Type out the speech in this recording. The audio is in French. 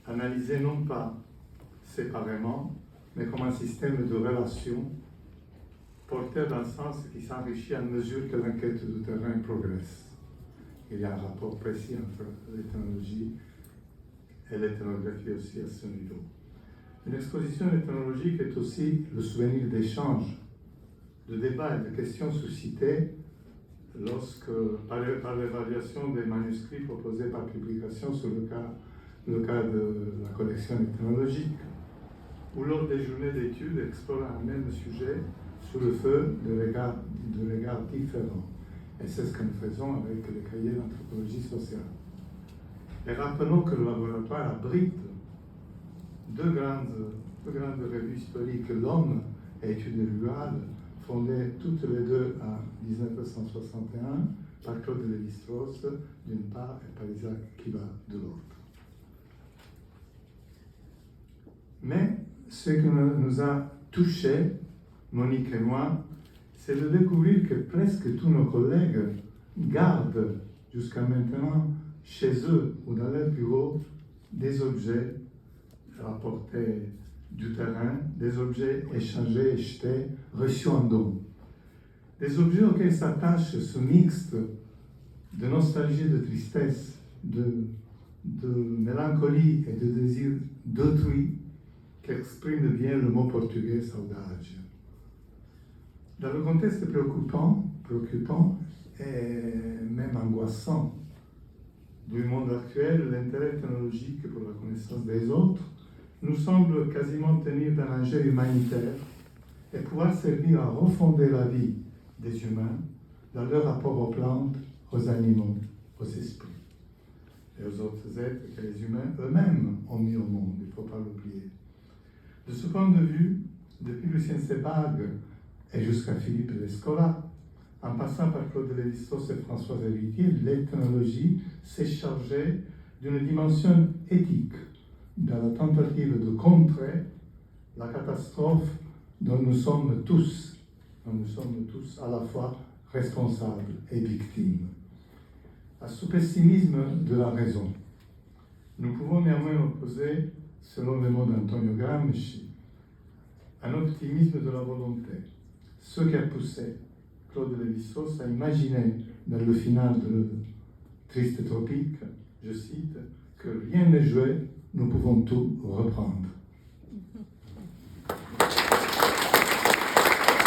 analysé non pas séparément, mais comme un système de relations porteur d'un sens qui s'enrichit à mesure que l'enquête du terrain progresse. Il y a un rapport précis entre l'ethnologie et l'ethnographie aussi à ce niveau. Une exposition ethnologique est aussi le souvenir d'échanges, de débats et de questions suscitées par l'évaluation des manuscrits proposés par publication sur le cas de la collection ethnologique, ou lors des journées d'études explorant un même sujet sous le feu de regards différents. Et c'est ce que nous faisons avec les cahiers d'anthropologie sociale. Et rappelons que le laboratoire abrite deux grandes revues historiques, L'Homme et Études rurales, fondées toutes les deux en 1961 par Claude Lévi-Strauss d'une part et par Isaac Kiva de l'autre. Mais ce qui nous a touchés, Monique et moi, c'est de découvrir que presque tous nos collègues gardent jusqu'à maintenant chez eux ou dans leur bureau des objets rapportés du terrain, des objets échangés, jetés, reçus en don. Des objets auxquels s'attache ce mixte de nostalgie et de tristesse, de mélancolie et de désir d'autrui qu'exprime bien le mot portugais saudade. Dans le contexte préoccupant et même angoissant du monde actuel, l'intérêt technologique pour la connaissance des autres nous semble quasiment tenir d'un enjeu humanitaire et pouvoir servir à refonder la vie des humains dans leur rapport aux plantes, aux animaux, aux esprits et aux autres êtres que les humains eux-mêmes ont mis au monde, il ne faut pas l'oublier. De ce point de vue, depuis Lucien Sebag et jusqu'à Philippe Descola, en passant par Claude Lévi-Strauss et Françoise Héritier, l'ethnologie s'est chargée d'une dimension éthique dans la tentative de contrer la catastrophe dont nous sommes tous à la fois responsables et victimes. À ce pessimisme de la raison, nous pouvons néanmoins opposer, selon les mots d'Antonio Gramsci, un optimisme de la volonté, ce qui a poussé Claude Lévi-Strauss a imaginé dans le final de Triste Tropique, je cite, que rien n'est joué, nous pouvons tout reprendre.